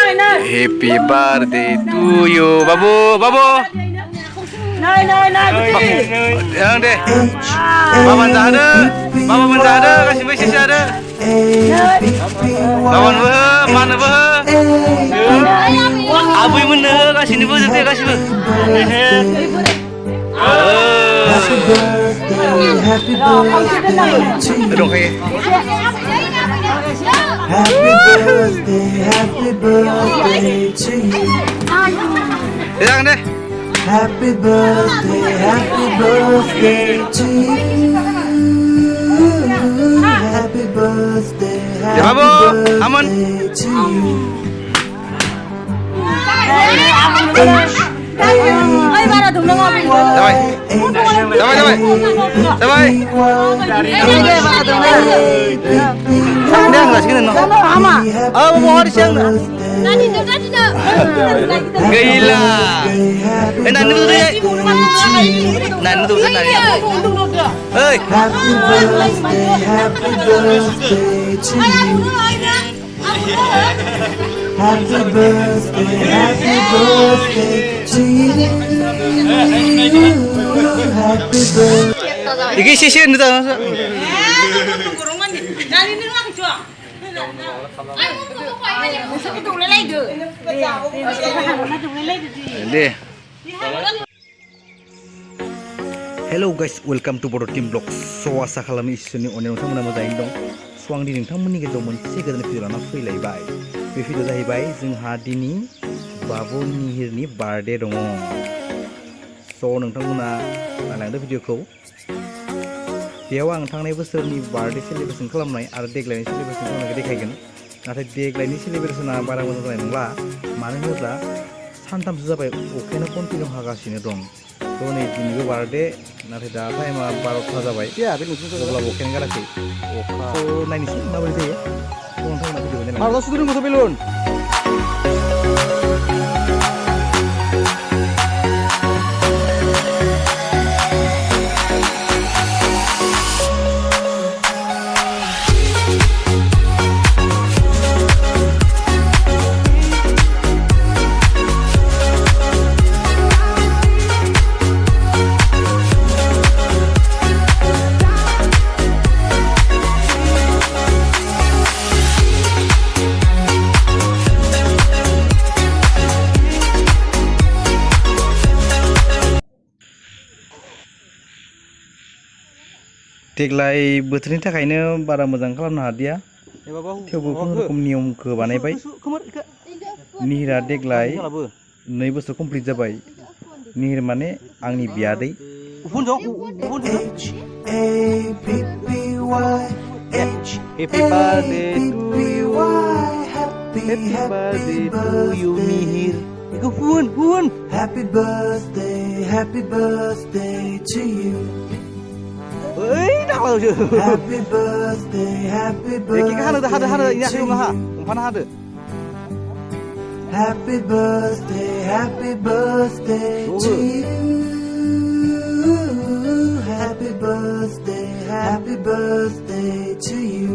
Happy birthday to you, Babu. Yang deh. Baban ada. Kasih besis ada. Baban mana Abu mana kasih ni kasih Happy birthday Dong kayak. Happy birthday to you. Yang deh. Happy birthday to you. Happy birthday aman. to you. Damai. Dia enggak sini no. Mau hari siang dah. Gila. Nanti tu dia. Nanti tu kan dia. Hei. Happy birthday to you. Happy birthday to you. Happy birthday. Iki sisin itu. Deh. Hello guys, welcome to Bodo Team Vlog. So asa खालामो इसोरनि अननायाव नोंथांमोना मोजाङैनो दं. So आं दिनै नोंथांमोननि गेजेराव मोनसे गोदान भिडिअ लाना फैलायबाय. बे भिडिअ जाहैबाय जोंहा दिनै बाबु निहिरनि बार्थडे दङ. So नोंथांमोना नायलांदो भिडिअखौ. बेयाव आं थांनाय बोसोरनि बार्थडे सेलिब्रेसन खालामनाय आरो देग्लायनि सेलिब्रेसन खालामनायखौ देखायगोन. नाथाय देग्लायनि सेलिब्रेसना बारा मोजां जानाय नंला. मानो होनोब्ला सानथामसो जाबाय अखायानो कन्टिनिउ हागासिनो दं. थ' नै दिनैबो बार्थडे नाथाय दा टाइमा 12ता जाबाय. अब्लाबो अखायानो गाराखै. थ' नायनोसै माबोरै जायो. नोंथांमोना भिडिअखौ नायलांदो. Harus sudah nunggu belum? देग्लाय बोथोरनि थाखायनो बारा मोजां खालामनो हादिया. थेवबो खुनुरुखुम नियमखौ बानायबाय. निहिरा देग्लाय 2 बोसोर कमप्लिट जाबाय. निहिर माने आंनि बियादै. Happy birthday to you. Happy birthday to you, Nihir. Iku hun. Happy birthday to you. Dah lalu je. Happy birthday Kita ada ini aku ngah. Umpan ada. Happy birthday to you. Happy birthday to you. Happy birthday to you.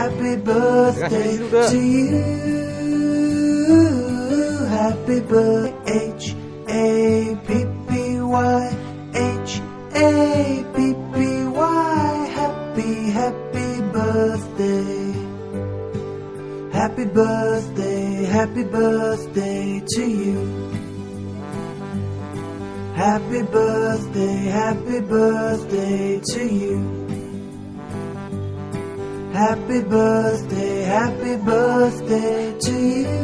Happy birthday to you. Happy birthday to you. Happy birthday. Happy birthday. Happy birthday to you. Happy birthday to you. Happy birthday to you.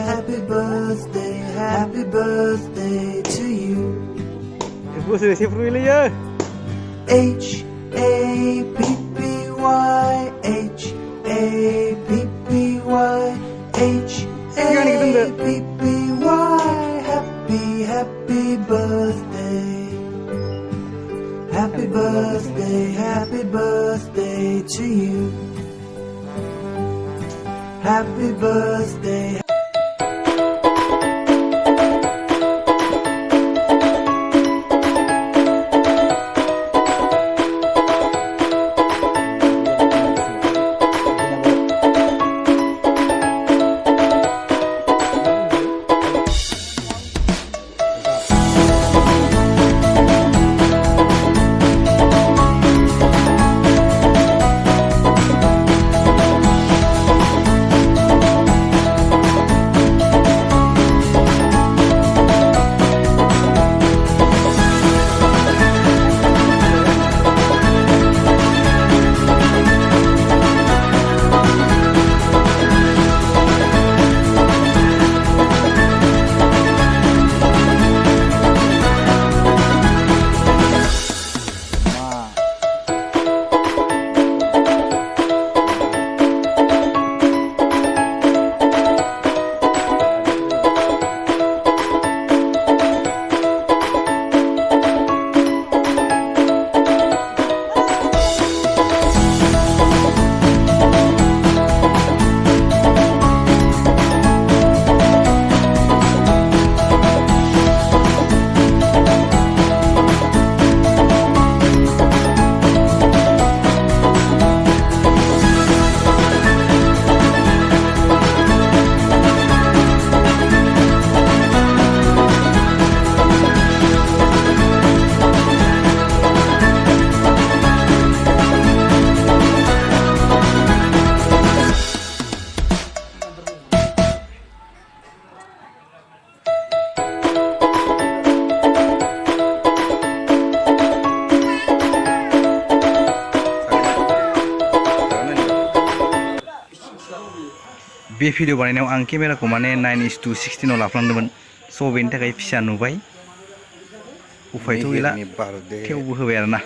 Happy birthday to you. Ibu sudah siap dulu ya. Happy P P Y H A P P Y. Happy, happy birthday. Happy birthday, happy birthday to you. Happy birthday. बे भिडिअ बानायनायाव आं केमेराखौ माने 9:16 आव लाफ्लांदोंमोन स' बेनि थाखाय फिसा नुबाय उफायथ' गैला थेवबो होबाय आरोना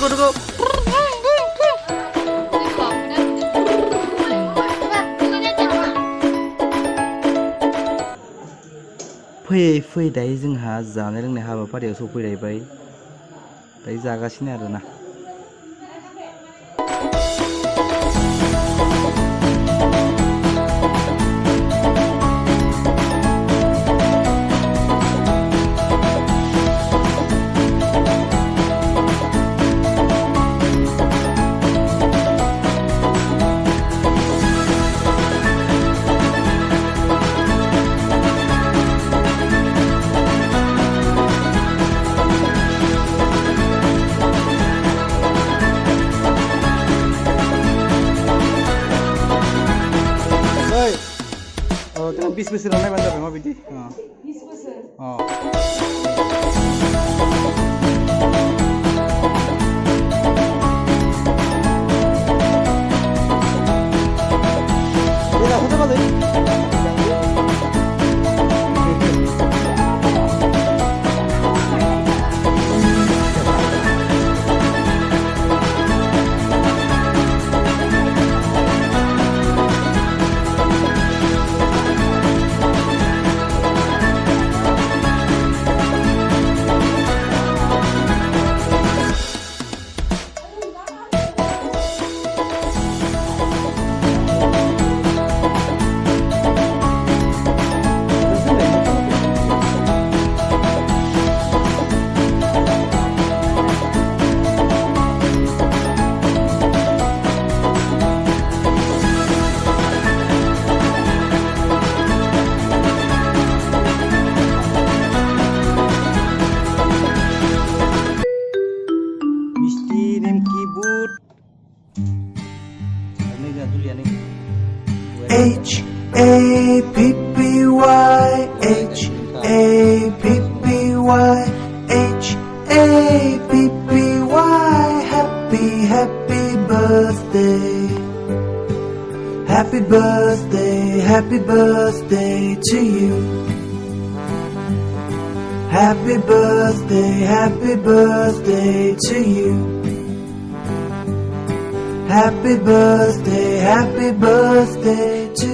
Tunggu. फैयै फैयै दायो जोंहा जानाय लोंनाय हाबाफारियाव सफैलायबाय दायो जागासिनो आरोना Dengan 20 बोसोराव नायबानो जाबाय माबायदि 20 बोसोर Bila aku dapat ini. Miski nemki but. Ini jangan tulisan ini. H A P P Y H A P P Y H A P P Y. Happy, happy birthday. Happy birthday, happy birthday to you. Happy birthday to you. Happy birthday to